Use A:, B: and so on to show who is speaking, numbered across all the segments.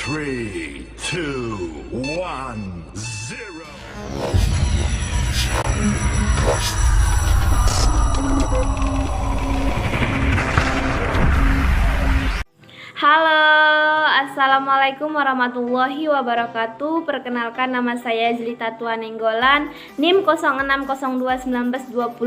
A: 3, 2, 1, 0.
B: Halo, assalamualaikum warahmatullahi wabarakatuh. Perkenalkan, nama saya Zlita Tuanenggolan, NIM 0602192046,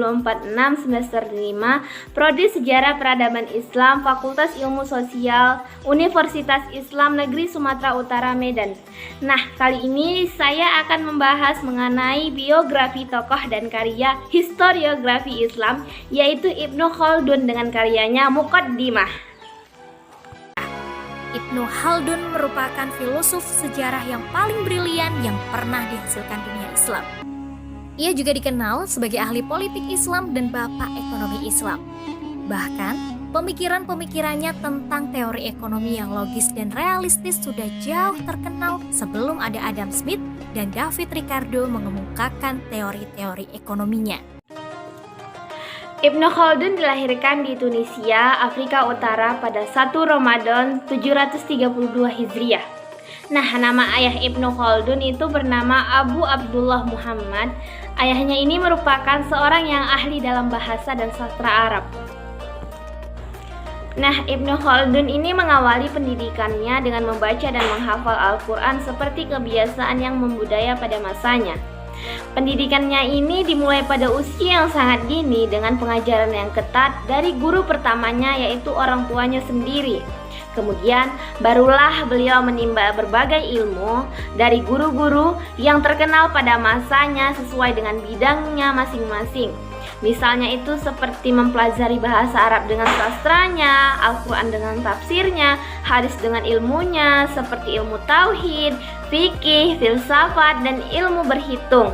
B: semester 5, Prodi Sejarah Peradaban Islam, Fakultas Ilmu Sosial, Universitas Islam Negeri Sumatera Utara, Medan. Nah, kali ini saya akan membahas mengenai biografi tokoh dan karya historiografi Islam, yaitu Ibnu Khaldun dengan karyanya Muqaddimah.
C: Ibnu Khaldun merupakan filosof sejarah yang paling brilian yang pernah dihasilkan dunia Islam. Ia juga dikenal sebagai ahli politik Islam dan bapak ekonomi Islam. Bahkan, pemikiran-pemikirannya tentang teori ekonomi yang logis dan realistis sudah jauh terkenal sebelum ada Adam Smith dan David Ricardo mengemukakan teori-teori ekonominya.
B: Ibnu Khaldun dilahirkan di Tunisia, Afrika Utara pada 1 Ramadan 732 Hijriah. Nah, nama ayah Ibnu Khaldun itu bernama Abu Abdullah Muhammad. Ayahnya ini merupakan seorang yang ahli dalam bahasa dan sastra Arab. Nah, Ibnu Khaldun ini mengawali pendidikannya dengan membaca dan menghafal Al-Quran seperti kebiasaan yang membudaya pada masanya. Pendidikannya ini dimulai pada usia yang sangat dini dengan pengajaran yang ketat dari guru pertamanya, yaitu orang tuanya sendiri. Kemudian barulah beliau menimba berbagai ilmu dari guru-guru yang terkenal pada masanya sesuai dengan bidangnya masing-masing. Misalnya itu seperti mempelajari bahasa Arab dengan sastranya, Al-Quran dengan tafsirnya, hadis dengan ilmunya seperti ilmu tauhid, fikih, filsafat, dan ilmu berhitung.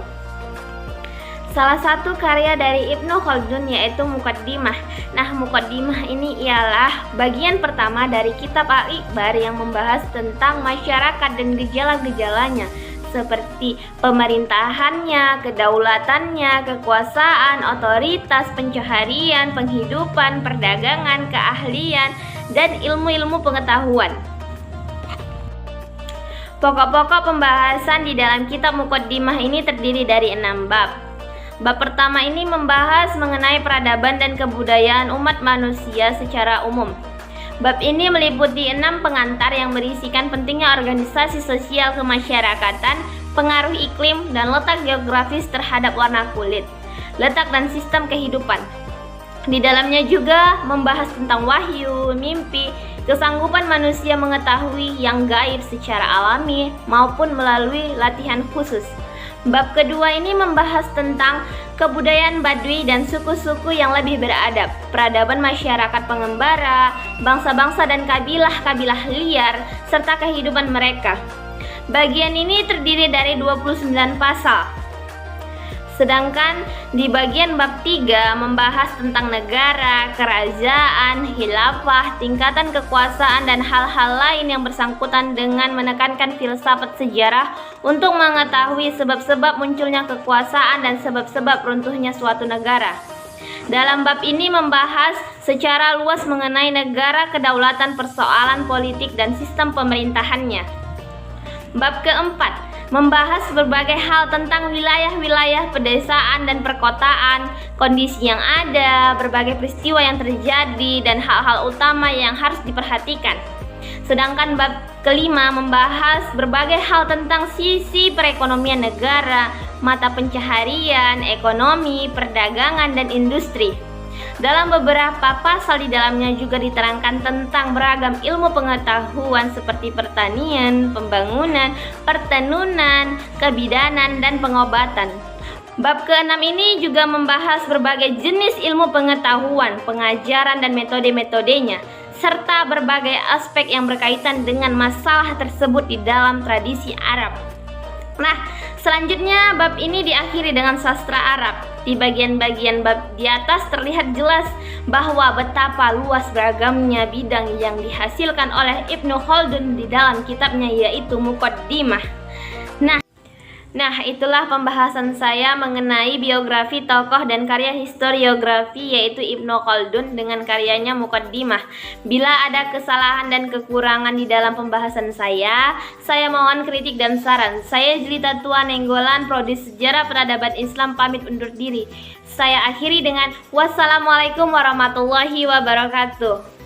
B: Salah satu karya dari Ibnu Khaldun yaitu Muqaddimah. Nah, Muqaddimah ini ialah bagian pertama dari kitab Al-Ikhbar yang membahas tentang masyarakat dan gejala-gejalanya, seperti pemerintahannya, kedaulatannya, kekuasaan, otoritas, pencaharian, penghidupan, perdagangan, keahlian, dan ilmu-ilmu pengetahuan. Pokok-pokok pembahasan di dalam kitab Muqaddimah ini terdiri dari 6 bab. Bab pertama ini membahas mengenai peradaban dan kebudayaan umat manusia secara umum. Bab ini meliputi 6 pengantar yang berisikan pentingnya organisasi sosial kemasyarakatan, pengaruh iklim, dan letak geografis terhadap warna kulit, letak dan sistem kehidupan. Di dalamnya juga membahas tentang wahyu, mimpi, kesanggupan manusia mengetahui yang gaib secara alami maupun melalui latihan khusus. Bab kedua ini membahas tentang kebudayaan Badui dan suku-suku yang lebih beradab, peradaban masyarakat pengembara, bangsa-bangsa dan kabilah-kabilah liar, serta kehidupan mereka. Bagian ini terdiri dari 29 pasal. Sedangkan di bagian bab 3 membahas tentang negara, kerajaan, khilafah, tingkatan kekuasaan, dan hal-hal lain yang bersangkutan dengan menekankan filsafat sejarah untuk mengetahui sebab-sebab munculnya kekuasaan dan sebab-sebab runtuhnya suatu negara. Dalam bab ini membahas secara luas mengenai negara, kedaulatan, persoalan politik, dan sistem pemerintahannya. Bab keempat membahas berbagai hal tentang wilayah-wilayah pedesaan dan perkotaan, kondisi yang ada, berbagai peristiwa yang terjadi, dan hal-hal utama yang harus diperhatikan. Sedangkan bab kelima membahas berbagai hal tentang sisi perekonomian negara, mata pencaharian, ekonomi, perdagangan, dan industri. Dalam beberapa pasal di dalamnya juga diterangkan tentang beragam ilmu pengetahuan seperti pertanian, pembangunan, pertenunan, kebidanan, dan pengobatan. Bab ke-6 ini juga membahas berbagai jenis ilmu pengetahuan, pengajaran, dan metode-metodenya, serta berbagai aspek yang berkaitan dengan masalah tersebut di dalam tradisi Arab. Nah, selanjutnya bab ini diakhiri dengan sastra Arab. Di bagian-bagian bab di atas terlihat jelas bahwa betapa luas beragamnya bidang yang dihasilkan oleh Ibnu Khaldun di dalam kitabnya yaitu Muqaddimah. Nah, Nah, itulah pembahasan saya mengenai biografi tokoh dan karya historiografi yaitu Ibnu Khaldun dengan karyanya Muqaddimah. Bila ada kesalahan dan kekurangan di dalam pembahasan saya mohon kritik dan saran. Saya Jelita Tua Nenggolan, Prodi Sejarah Peradaban Islam, pamit undur diri. Saya akhiri dengan wassalamualaikum warahmatullahi wabarakatuh.